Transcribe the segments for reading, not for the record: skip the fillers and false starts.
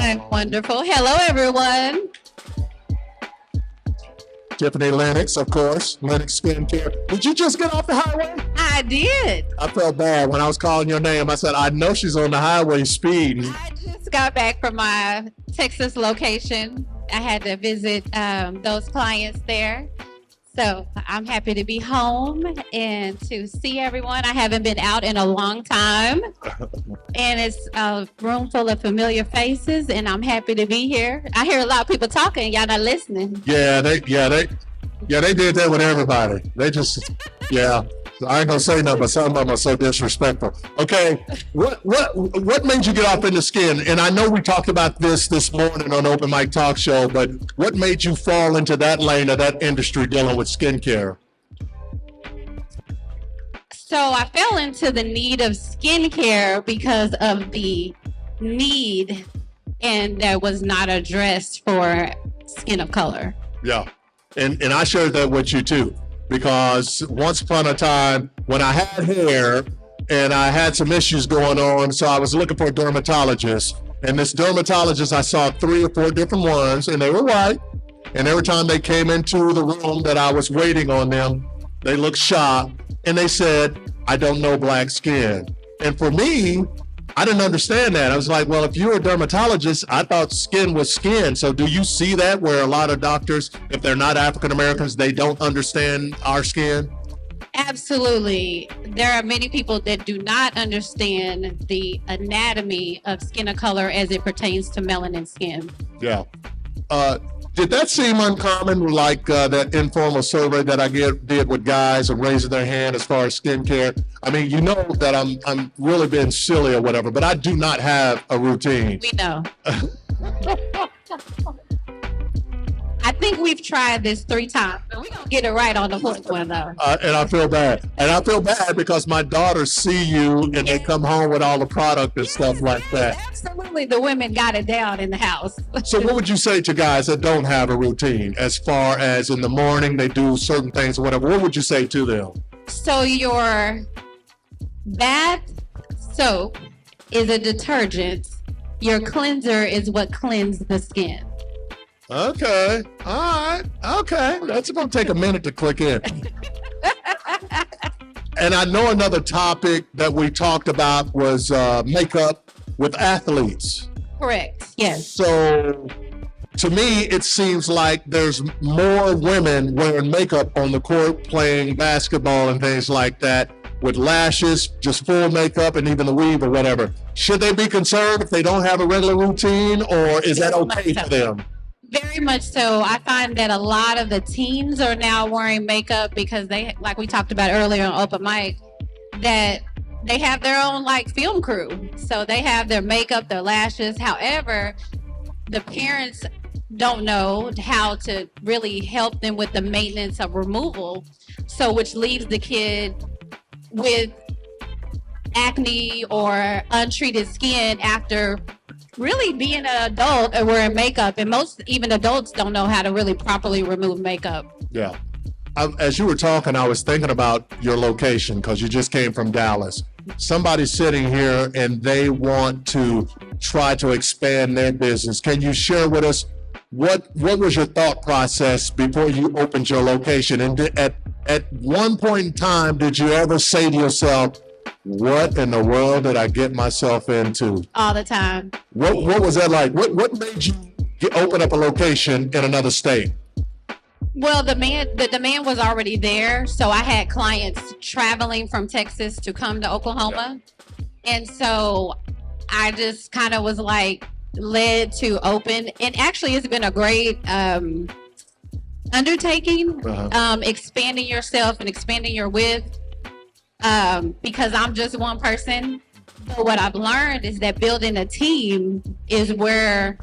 I'm wonderful. Hello, everyone. Tiffany Lennox, of course, Lennox Skincare. Did you just get off the highway? I did. I felt bad when I was calling your name. I said, I know she's on the highway speeding. I just got back from my Texas location. I had to visit those clients there. So I'm happy to be home and to see everyone. I haven't been out in a long time. And it's a room full of familiar faces, and I'm happy to be here. I hear a lot of people talking. Y'all not listening. Yeah, they did that with everybody. They just, yeah. I ain't gonna say nothing, but some of them are so disrespectful. Okay, what made you get off into skin? And I know we talked about this morning on Open Mic Talk Show, but what made you fall into that lane of that industry dealing with skincare? So I fell into the need of skincare because of the need, and that was not addressed for skin of color. Yeah, and I shared that with you too. Because once upon a time, when I had hair and I had some issues going on, so I was looking for a dermatologist. And this dermatologist, I saw 3 or 4 different ones, and they were white. And every time they came into the room that I was waiting on them, they looked shocked. And they said, I don't know black skin. And for me, I didn't understand that. I was like, well, if you're a dermatologist, I thought skin was skin. So do you see that where a lot of doctors, if they're not African Americans, they don't understand our skin? Absolutely. There are many people that do not understand the anatomy of skin of color as it pertains to melanin skin. Yeah. Did that seem uncommon, like that informal survey that I did with guys and raising their hand as far as skincare? I mean, you know that I'm really being silly or whatever, but I do not have a routine. We know. I think we've tried this 3 times, but we're going to get it right on the 4th one, though. And I feel bad. And I feel bad because my daughters see you and they come home with all the product and stuff like that. Absolutely. The women got it down in the house. So what would you say to guys that don't have a routine as far as in the morning they do certain things or whatever? What would you say to them? So your bath soap is a detergent. Your cleanser is what cleanses the skin. Okay. All right. Okay. That's going to take a minute to click in. And I know another topic that we talked about was makeup with athletes. Correct. Yes. So to me, it seems like there's more women wearing makeup on the court playing basketball and things like that with lashes, just full makeup and even the weave or whatever. Should they be concerned if they don't have a regular routine, or is that okay for them? Very much so. I find that a lot of the teens are now wearing makeup because they, like we talked about earlier on Open Mic, that they have their own like film crew. So they have their makeup, their lashes. However, the parents don't know how to really help them with the maintenance of removal. So which leaves the kid with acne or untreated skin after really being an adult and wearing makeup, and most even adults don't know how to really properly remove makeup. Yeah. As you were talking, I was thinking about your location because you just came from Dallas. Somebody's sitting here and they want to try to expand their business. Can you share with us what was your thought process before you opened your location? And at one point in time, did you ever say to yourself, what in the world did I get myself into? All the time. What was that like? What made you open up a location in another state? Well, the demand was already there. So I had clients traveling from Texas to come to Oklahoma. And so I just kind of was like led to open. And actually, it's been a great undertaking, expanding yourself and expanding your width. Because I'm just one person. But what I've learned is that building a team is where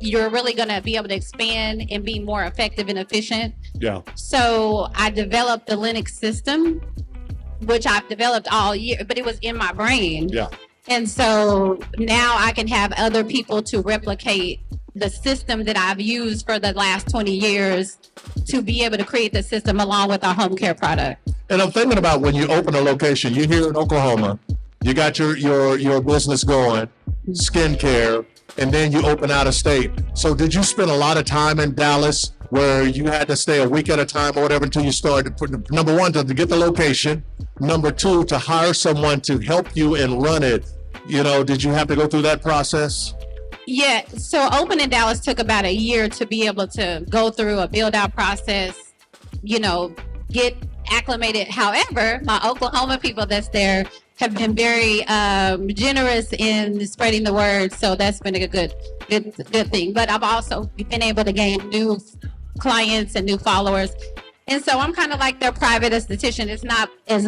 you're really going to be able to expand and be more effective and efficient. Yeah. So I developed the Linux system, which I've developed all year, but it was in my brain. Yeah. And so now I can have other people to replicate the system that I've used for the last 20 years to be able to create the system along with our home care product. And I'm thinking about when you open a location, you're here in Oklahoma, you got your business going, skincare. and then you open out of state. So did you spend a lot of time in Dallas where you had to stay a week at a time or whatever until you started? Number one, to get the location. Number two, to hire someone to help you and run it. You know, did you have to go through that process? Yeah, so opening Dallas took about a year to be able to go through a build out process, you know, get acclimated. However, my Oklahoma people that's there have been very generous in spreading the word, so that's been a good thing. But I've also been able to gain new clients and new followers, and so I'm kind of like their private esthetician. It's not as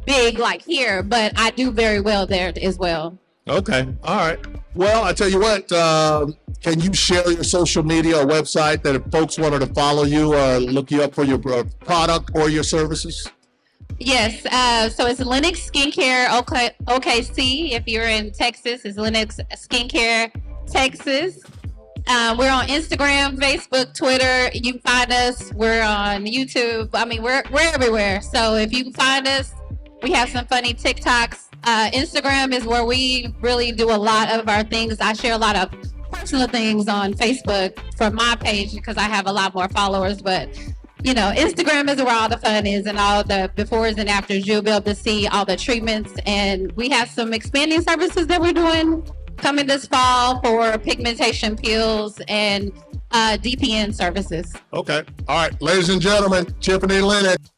big like here, but I do very well there as well. Okay, all right. Well, I tell you what, can you share your social media or website that if folks wanted to follow you or look you up for your product or your services? Yes, so it's Lennox Skincare OKC. If you're in Texas, it's Lennox Skincare Texas. We're on Instagram, Facebook, Twitter. You can find us. We're on YouTube. I mean, we're everywhere. So if you can find us, we have some funny TikToks. Instagram is where we really do a lot of our things. I share a lot of personal things on Facebook from my page because I have a lot more followers. But, you know, Instagram is where all the fun is and all the befores and afters. You'll be able to see all the treatments. And we have some expanding services that we're doing coming this fall for pigmentation peels and DPN services. Okay. All right. Ladies and gentlemen, Tiffany Lennox.